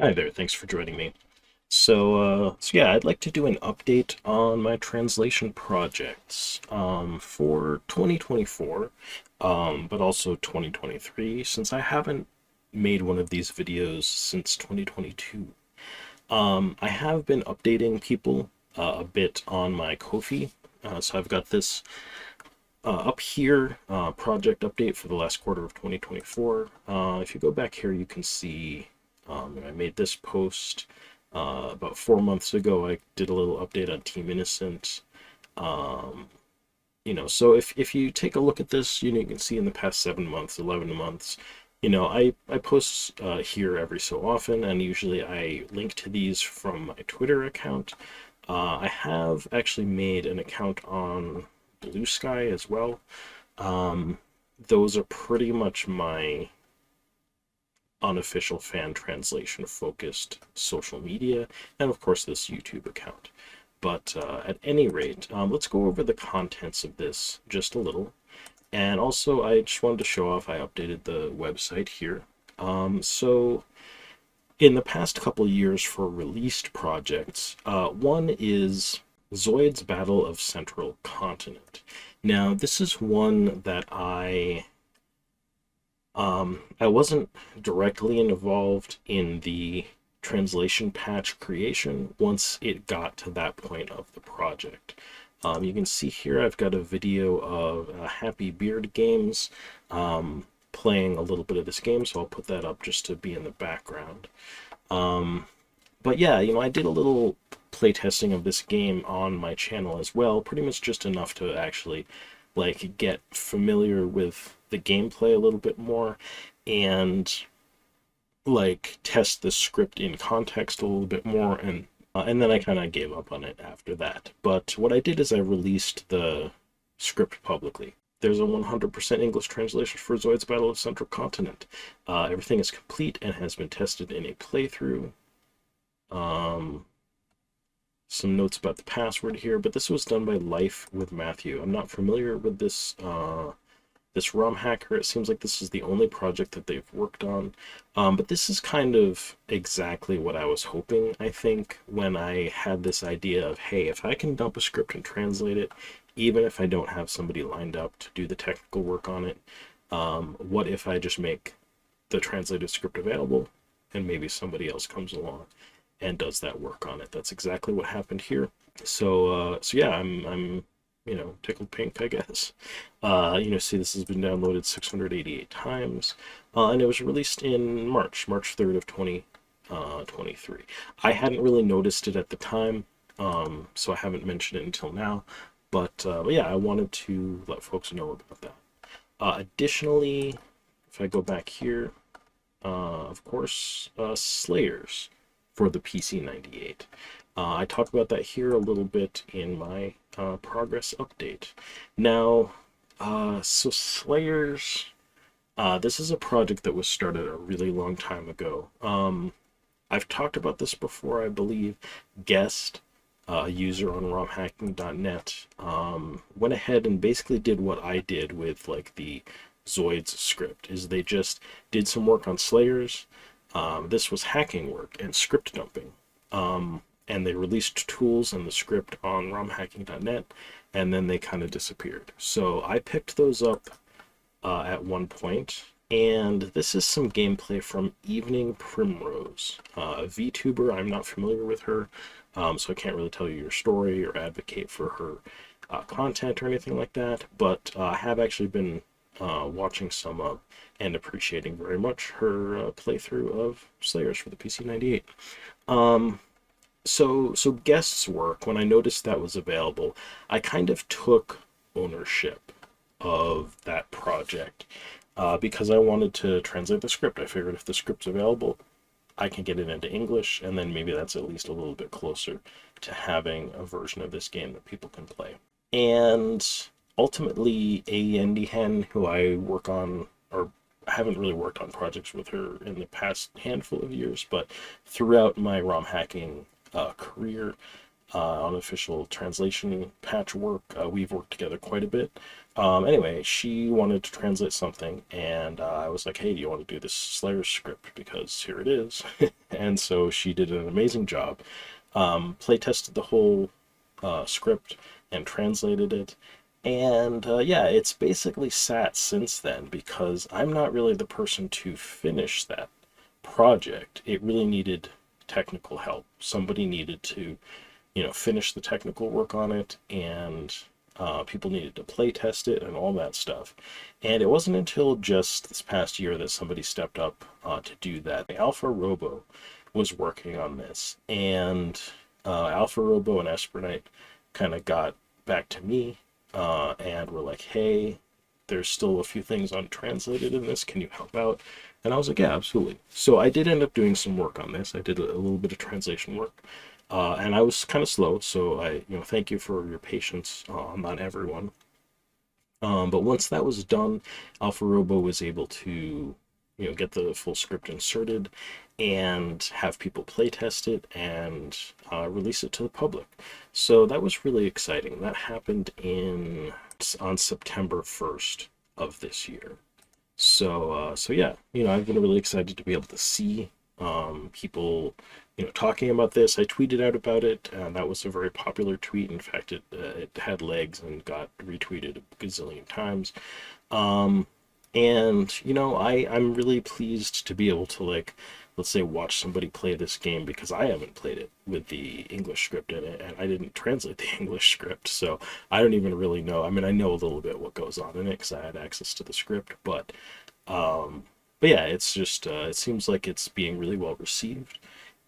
Hi there, thanks for joining me. So yeah, I'd like to do an update on my translation projects for 2024, but also 2023, since I haven't made one of these videos since 2022. I have been updating people a bit on my Ko-fi, so I've got this up here, project update for the last quarter of 2024. If you go back here, you can see I made this post about 4 months ago. I did a little update on Team Innocent. Um, so if you take a look at this, you can see in the past 7 months, 11 months, I post here every so often, and usually I link to these from my Twitter account. I have actually made an account on Blue Sky as well. Um, those are pretty much my unofficial fan translation focused social media, and of course this YouTube account. But at any rate, let's go over the contents of this just a little. And also, I just wanted to show off I updated the website here. So in the past couple years for released projects, one is Zoid's Battle of Central Continent. Now, this is one that I wasn't directly involved in the translation patch creation once it got to that point of the project. You can see here I've got a video of Happy Beard Games playing a little bit of this game, so I'll put that up just to be in the background. Um, but yeah, I did a little playtesting of this game on my channel as well, pretty much just enough to actually get familiar with the gameplay a little bit more and test the script in context a little bit more, and then I kind of gave up on it after that. But what I did is I released the script publicly. There's a 100% English translation for Zoid's Battle of Central Continent. Everything is complete and has been tested in a playthrough. Um, some notes about the password here, but this was done by Life with Matthew. I'm not familiar with this ROM hacker. It seems like this is the only project that they've worked on. But this is kind of exactly what I was hoping, I think, when I had this idea of, hey, if I can dump a script and translate it, even if I don't have somebody lined up to do the technical work on it, what if I just make the translated script available and maybe somebody else comes along and does that work on it? That's exactly what happened here. So yeah, I'm tickled pink, I guess. See this has been downloaded 688 times, and it was released in March 3rd of 2023. I hadn't really noticed it at the time, so I haven't mentioned it until now. But yeah, I wanted to let folks know about that. Additionally, if I go back here, of course, Slayers for the PC-98. I talked about that here a little bit in my progress update. Now, so Slayers, this is a project that was started a really long time ago. I've talked about this before, I believe. Guest, a user on romhacking.net, went ahead and basically did what I did with the Zoids script, is they just did some work on Slayers. This was hacking work and script dumping. And they released tools and the script on romhacking.net, and then they kind of disappeared. So I picked those up at one point, and this is some gameplay from Evening Primrose, a VTuber. I'm not familiar with her, so I can't really tell you your story or advocate for her content or anything like that, but I have actually been watching some of and appreciating very much her playthrough of Slayers for the PC-98. So Guest's work, when I noticed that was available, I kind of took ownership of that project because I wanted to translate the script. I figured if the script's available, I can get it into English, and then maybe that's at least a little bit closer to having a version of this game that people can play. And ultimately, Andy Hen, who I work on, or I haven't really worked on projects with her in the past handful of years, but throughout my ROM hacking career, unofficial translation patch work. We've worked together quite a bit. Anyway, she wanted to translate something, and I was like, hey, do you want to do this Slayer script? Because here it is. And so she did an amazing job. Play tested the whole script and translated it. And yeah, it's basically sat since then because I'm not really the person to finish that project. It really needed technical help. Somebody needed to, finish the technical work on it, and people needed to play test it and all that stuff. And it wasn't until just this past year that somebody stepped up to do that. Alpha Robo was working on this, and Alpha Robo and Espernight kind of got back to me and were like, hey, there's still a few things untranslated in this. Can you help out? And I was like, yeah, absolutely. So I did end up doing some work on this. I did a little bit of translation work. And I was kind of slow, so I, thank you for your patience on that, everyone. But once that was done, Alpha Robo was able to, get the full script inserted and have people play test it and release it to the public. So that was really exciting. That happened on September 1st of this year. So yeah, I've been really excited to be able to see people, talking about this. I tweeted out about it, and that was a very popular tweet. In fact, it had legs and got retweeted a gazillion times. And I'm really pleased to be able to, like, let's say, watch somebody play this game, because I haven't played it with the English script in it, and I didn't translate the English script, so I don't even really know. I mean, I know a little bit what goes on in it because I had access to the script, but yeah, it's just it seems like it's being really well received,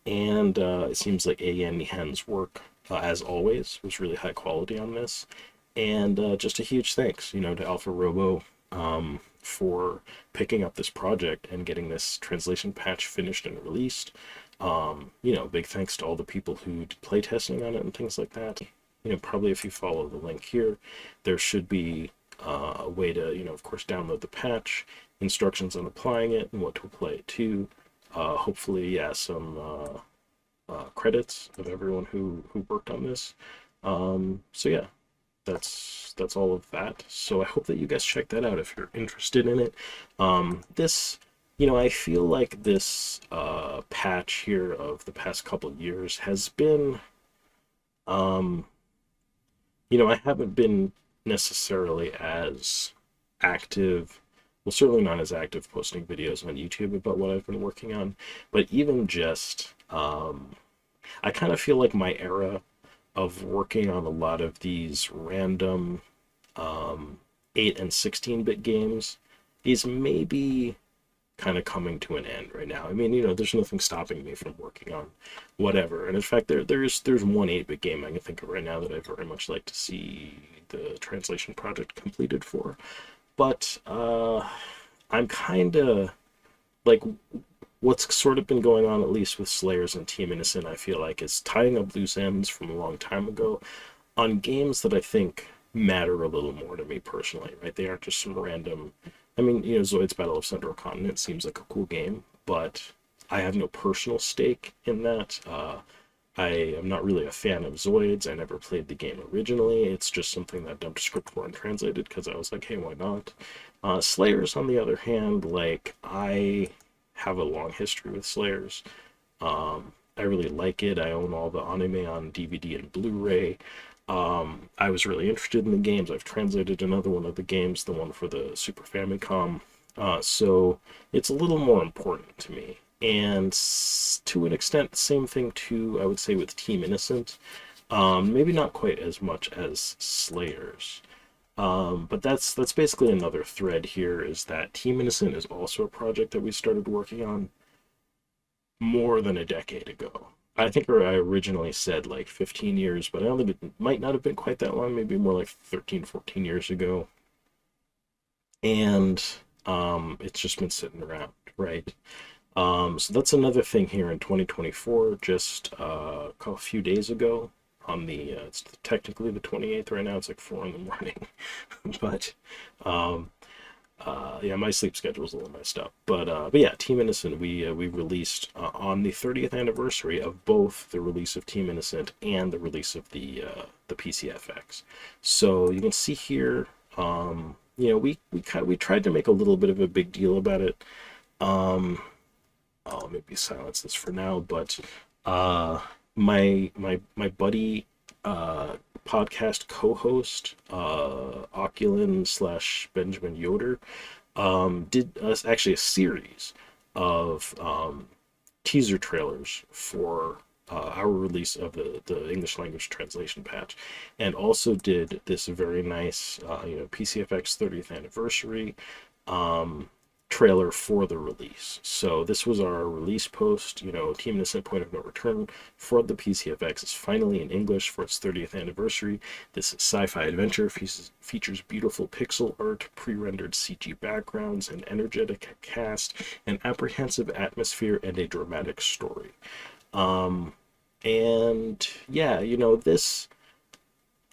and it seems like AN Nihan's work, as always, was really high quality on this, and just a huge thanks, to Alpha Robo for picking up this project and getting this translation patch finished and released. Big thanks to all the people who did playtesting on it and things like that. Probably if you follow the link here, there should be a way to, of course, download the patch, instructions on applying it, and what to apply it to. Hopefully, yeah, some credits of everyone who worked on this. So yeah, that's all of that. So I hope that you guys check that out if you're interested in it. This, I feel like this patch here of the past couple years has been, I haven't been necessarily as active, well, certainly not as active posting videos on YouTube about what I've been working on, but even just, I kind of feel like my era of working on a lot of these random 8 and 16-bit games is maybe kind of coming to an end right now. I mean, there's nothing stopping me from working on whatever. And in fact, there's one 8-bit game I can think of right now that I very much like to see the translation project completed for. But I'm kind of like, what's sort of been going on, at least with Slayers and Team Innocent, I feel like, is tying up loose ends from a long time ago on games that I think matter a little more to me personally, right? They aren't just some random. I mean, Zoid's Battle of Central Continent seems like a cool game, but I have no personal stake in that. I am not really a fan of Zoids. I never played the game originally. It's just something that I dumped a script for and translated because I was like, hey, why not? Slayers, on the other hand, like, I have a long history with Slayers. I really like it. I own all the anime on DVD and Blu-ray. I was really interested in the games. I've translated another one of the games, the one for the Super Famicom. So it's a little more important to me. And to an extent, same thing too, I would say, with Team Innocent. Maybe not quite as much as Slayers. But that's basically another thread here, is that Team Innocent is also a project that we started working on more than a decade ago. I think I originally said like 15 years, but I don't think it might not have been quite that long, maybe more like 13, 14 years ago. And it's just been sitting around, right? So that's another thing here in 2024, just a few days ago on the, it's technically the 28th right now, it's like 4 in the morning, but Yeah, my sleep schedule's a little messed up, but yeah, Team Innocent we released on the 30th anniversary of both the release of Team Innocent and the release of the PCFX. So you can see here, we tried to make a little bit of a big deal about it. Um, I'll maybe silence this for now, but uh, my buddy, uh, podcast co-host, Oculin slash Benjamin Yoder, did us actually a series of teaser trailers for our release of the English language translation patch, and also did this very nice PCFX 30th anniversary um, trailer for the release. So this was our release post, Team Innocent Point of No Return for the PCFX is finally in English for its 30th anniversary. This sci-fi adventure features beautiful pixel art, pre-rendered CG backgrounds, an energetic cast, an apprehensive atmosphere, and a dramatic story. Um, and yeah, this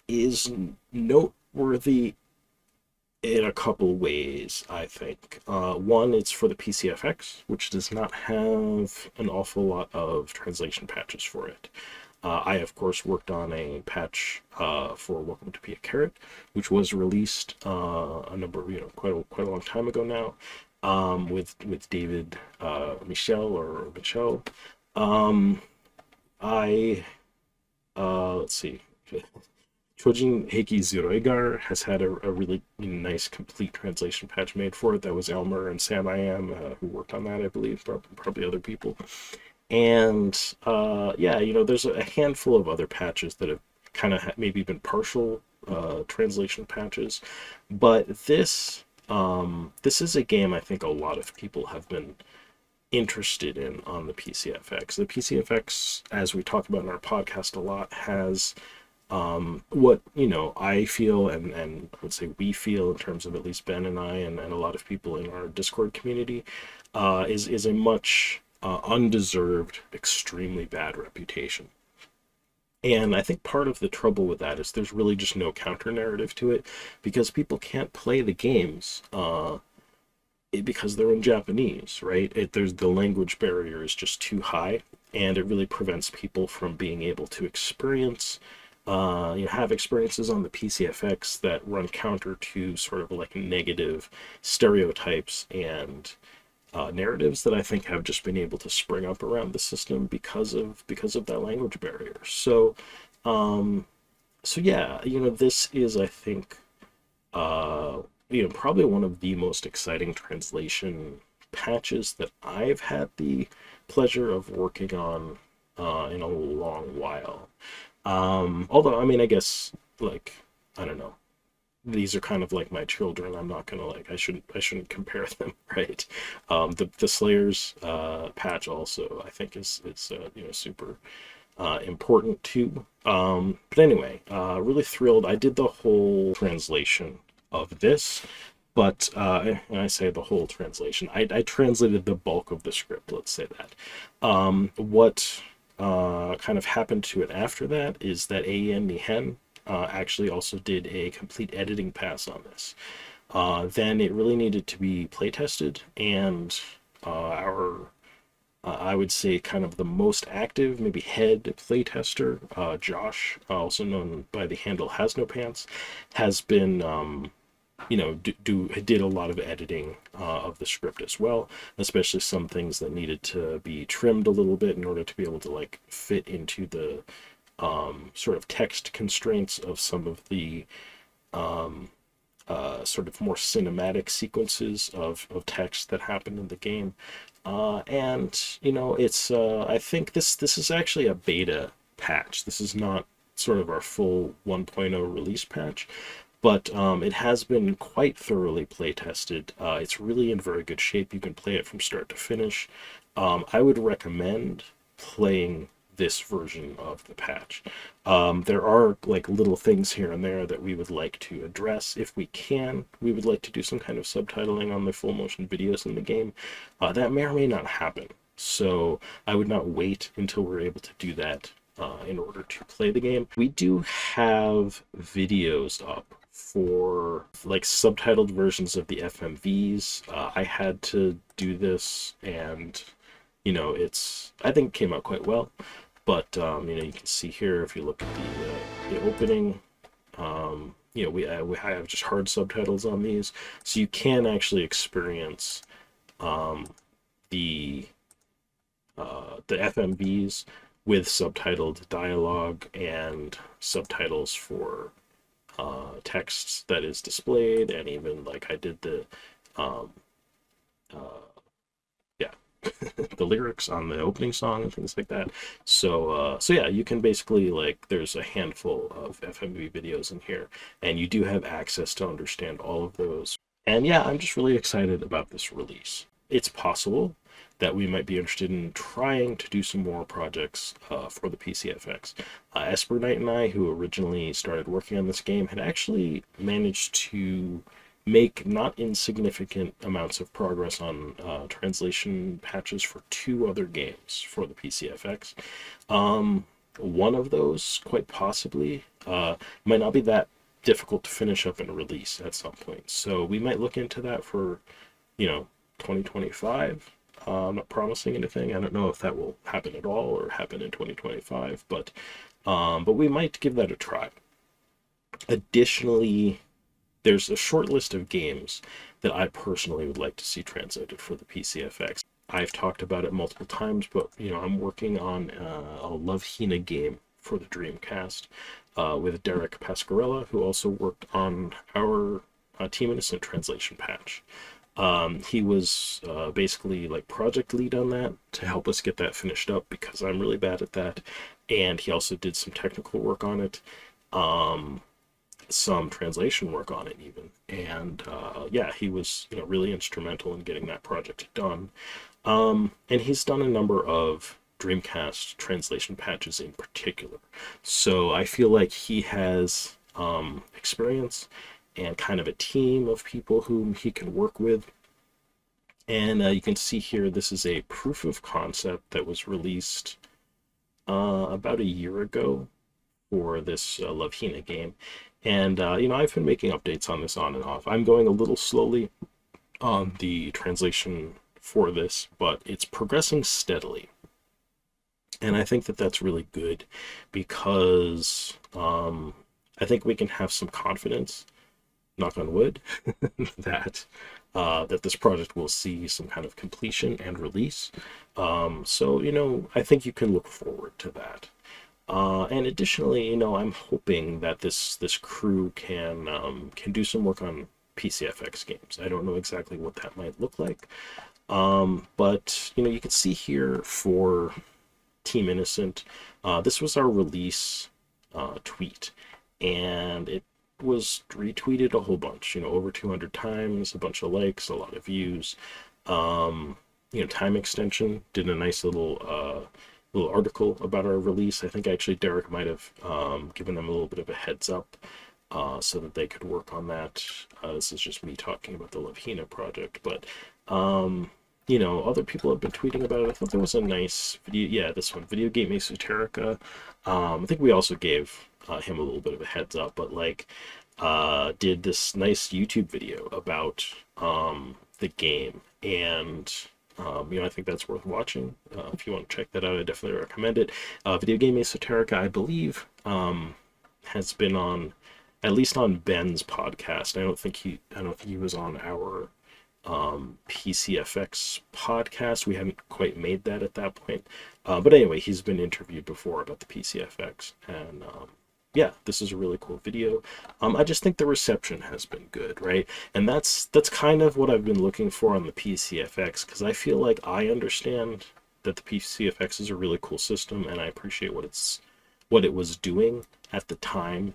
is noteworthy in a couple ways, I think. One, it's for the PCFX, which does not have an awful lot of translation patches for it. I, of course, worked on a patch for Welcome to Be a Carrot, which was released a number, quite a long time ago now, with David Michel. Um, I let's see. Chojin Heiki Zeroigar has had a really nice complete translation patch made for it. That was Elmer and Sam I Am who worked on that, I believe, probably other people. And yeah, there's a handful of other patches that have kind of maybe been partial translation patches, but this is a game I think a lot of people have been interested in on the PCFX. The PCFX, as we talk about in our podcast a lot, has what I feel and I would say we feel in terms of at least Ben and I and a lot of people in our Discord community is a much undeserved, extremely bad reputation. And I think part of the trouble with that is there's really just no counter narrative to it because people can't play the games because they're in Japanese, right? There's the language barrier is just too high, and it really prevents people from being able to experience have experiences on the PCFX that run counter to sort of like negative stereotypes and narratives that I think have just been able to spring up around the system because of that language barrier. Um, so yeah, this is I think probably one of the most exciting translation patches that I've had the pleasure of working on in a long while. Although, I mean, I guess, like, I don't know. These are kind of like my children. I'm not gonna I shouldn't compare them, right? The Slayers patch also I think is super important too. But anyway, really thrilled. I did the whole translation of this, but and I say the whole translation. I translated the bulk of the script. Let's say that. What kind of happened to it after that is that AEN Nihen actually also did a complete editing pass on this. Then it really needed to be play tested, and our I would say kind of the most active, maybe head playtester, Josh, also known by the handle Has No Pants, has been did a lot of editing of the script as well, especially some things that needed to be trimmed a little bit in order to be able to like fit into the sort of text constraints of some of the sort of more cinematic sequences of text that happen in the game. And it's I think this is actually a beta patch. This is not sort of our full 1.0 release patch, but it has been quite thoroughly play tested. It's really in very good shape. You can play it from start to finish. I would recommend playing this version of the patch. There are like little things here and there that we would like to address if we can. We would like to do some kind of subtitling on the full motion videos in the game. That may or may not happen. So I would not wait until we're able to do that in order to play the game. We do have videos up for like subtitled versions of the FMVs. I had to do this, and I think it came out quite well. But you can see here if you look at the opening. We have just hard subtitles on these, so you can actually experience the FMVs with subtitled dialogue and subtitles for texts that is displayed, and even like I did the um, yeah the lyrics on the opening song and things like that. So yeah, you can basically, like, there's a handful of FMV videos in here, and you do have access to understand all of those. And yeah, I'm just really excited about this release. It's possible that we might be interested in trying to do some more projects for the PCFX. Esper Knight and I, who originally started working on this game, had actually managed to make not insignificant amounts of progress on translation patches for 2 other games for the PCFX. One of those, quite possibly, might not be that difficult to finish up and release at some point. So we might look into that for, 2025. I'm not promising anything. I don't know if that will happen at all or happen in 2025, but we might give that a try. Additionally, there's a short list of games that I personally would like to see translated for the PCFX. I've talked about it multiple times, but I'm working on a Love Hina game for the Dreamcast with Derek Pascarella, who also worked on our Team Innocent translation patch. He was basically like project lead on that to help us get that finished up, because I'm really bad at that, and he also did some technical work on it, some translation work on it even, and yeah, he was really instrumental in getting that project done. And he's done a number of Dreamcast translation patches in particular, so I feel like he has experience and kind of a team of people whom he can work with. And you can see here, this is a proof of concept that was released about a year ago for this Love Hina game. And, I've been making updates on this on and off. I'm going a little slowly on the translation for this, but it's progressing steadily. And I think that that's really good, because I think we can have some confidence, knock on wood, that this project will see some kind of completion and release. So I think you can look forward to that. And additionally, I'm hoping that this crew can do some work on PCFX games. I don't know exactly what that might look like, but you can see here for Team Innocent, this was our release tweet, and it was retweeted a whole bunch, over 200 times, a bunch of likes, a lot of views. Time Extension did a nice little article about our release. I think actually Derek might have given them a little bit of a heads up so that they could work on that. This is just me talking about the Love Hina project, but other people have been tweeting about it. I thought there was a nice video. Yeah, this one, Video Game Esoterica. I think we also gave him a little bit of a heads up, but did this nice YouTube video about the game, and I think that's worth watching. If you want to check that out, I definitely recommend it. Video Game Esoterica, I believe, has been on, at least on Ben's podcast. I don't think he was on our PCFX podcast. We hadn't quite made that at that point. But anyway, he's been interviewed before about the PCFX, and yeah, this is a really cool video. I just think the reception has been good, right? And that's kind of what I've been looking for on the PCFX, because I feel like I understand that the PCFX is a really cool system, and I appreciate what it was doing at the time,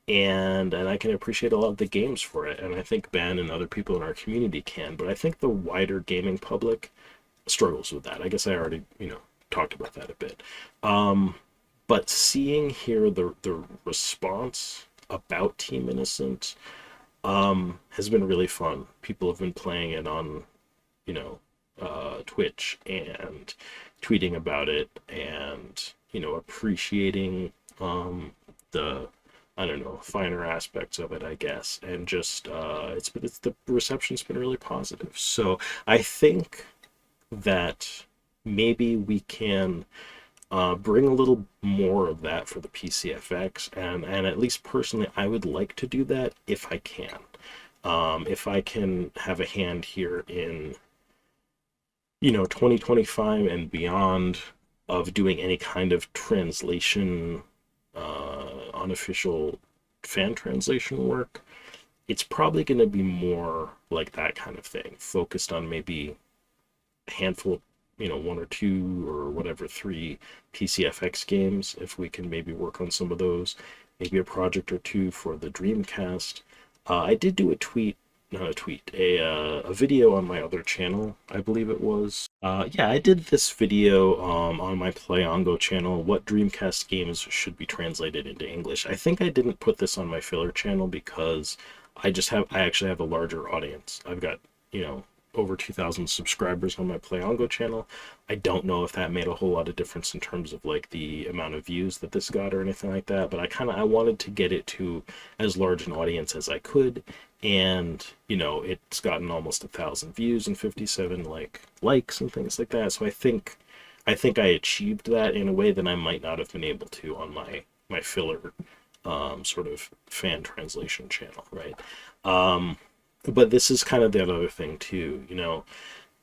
and I can appreciate a lot of the games for it, and I think Ben and other people in our community can, but I think the wider gaming public struggles with that. I guess I already talked about that a bit. But seeing here the response about Team Innocent has been really fun. People have been playing it on, Twitch and tweeting about it, and appreciating the I don't know, finer aspects of it, I guess. And just it's the reception's been really positive. So I think that maybe we can bring a little more of that for the PCFX, and at least personally, I would like to do that if I can. If I can have a hand here in 2025 and beyond of doing any kind of translation, unofficial fan translation work, it's probably going to be more like that kind of thing, focused on maybe a handful, one or two or whatever, three PCFX games, if we can maybe work on some of those, maybe a project or two for the Dreamcast. I did do a tweet, not a tweet, a video on my other channel, I believe it was. Yeah, I did this video on my PlayOngo channel, what Dreamcast games should be translated into English. I think I didn't put this on my filler channel because I actually have a larger audience. I've got, over 2,000 subscribers on my PlayOngo channel. I don't know if that made a whole lot of difference in terms of like the amount of views that this got or anything like that, but I wanted to get it to as large an audience as I could, and it's gotten almost 1,000 views and 57 likes and things like that. So I think I achieved that in a way that I might not have been able to on my filler sort of fan translation channel, right? But this is kind of the other thing too,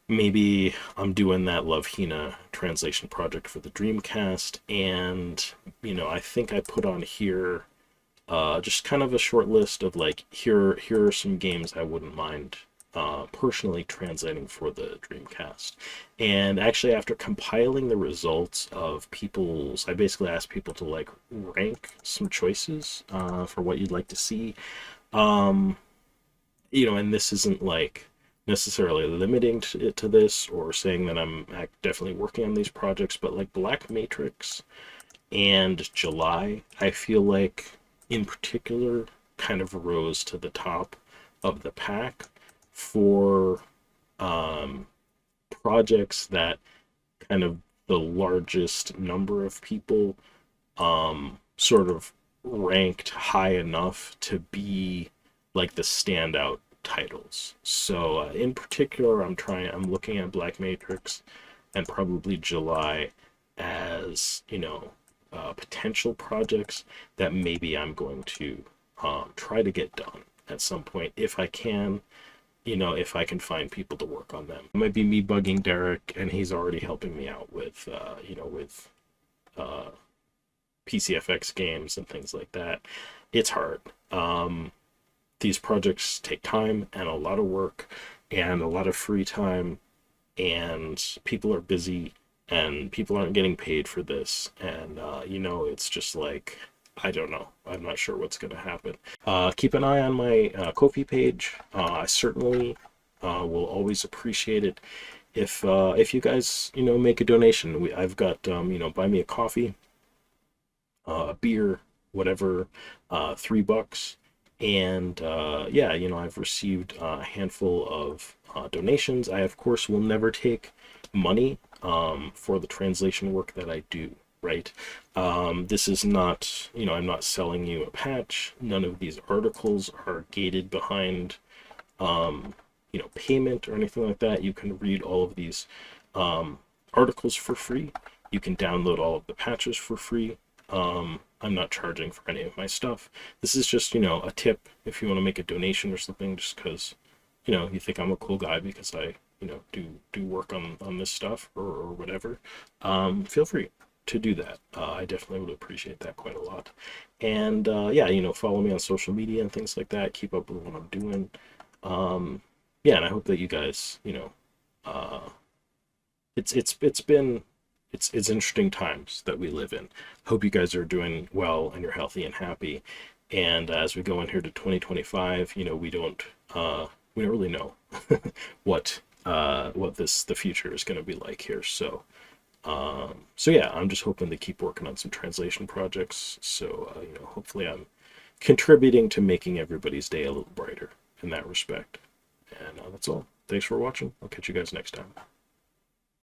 maybe I'm doing that Love Hina translation project for the Dreamcast, and I think I put on here just kind of a short list of like, here are some games I wouldn't mind personally translating for the Dreamcast. And actually, after compiling the results of I basically asked people to like rank some choices for what you'd like to see. And this isn't like necessarily limiting it to this or saying that I'm definitely working on these projects, but like Black Matrix and July, I feel like in particular kind of rose to the top of the pack for projects that kind of the largest number of people sort of ranked high enough to be like the standout titles. So in particular, I'm looking at Black Matrix and probably July as potential projects that maybe I'm going to try to get done at some point if I can. If I can find people to work on them. It might be me bugging Derek, and he's already helping me out with PCFX games and things like that. It's hard. These projects take time and a lot of work and a lot of free time, and people are busy and people aren't getting paid for this. And, it's just like, I don't know. I'm not sure what's going to happen. Keep an eye on my Ko-fi page. I certainly will always appreciate it if you guys, make a donation. I've got, buy me a coffee, a beer, whatever, $3. And yeah, I've received a handful of donations. I, of course, will never take money for the translation work that I do, right? This is not, I'm not selling you a patch. None of these articles are gated behind, payment or anything like that. You can read all of these articles for free. You can download all of the patches for free. I'm not charging for any of my stuff. This is just, a tip if you want to make a donation or something, just because, you think I'm a cool guy because I, do work on this stuff or whatever. Feel free to do that. I definitely would appreciate that quite a lot. And yeah, follow me on social media and things like that. Keep up with what I'm doing. Yeah, and I hope that you guys, it's interesting times that we live in. Hope you guys are doing well and you're healthy and happy. And as we go in here to 2025, we don't really know what the future is going to be like here. So yeah, I'm just hoping to keep working on some translation projects. So hopefully I'm contributing to making everybody's day a little brighter in that respect. And that's all. Thanks for watching. I'll catch you guys next time.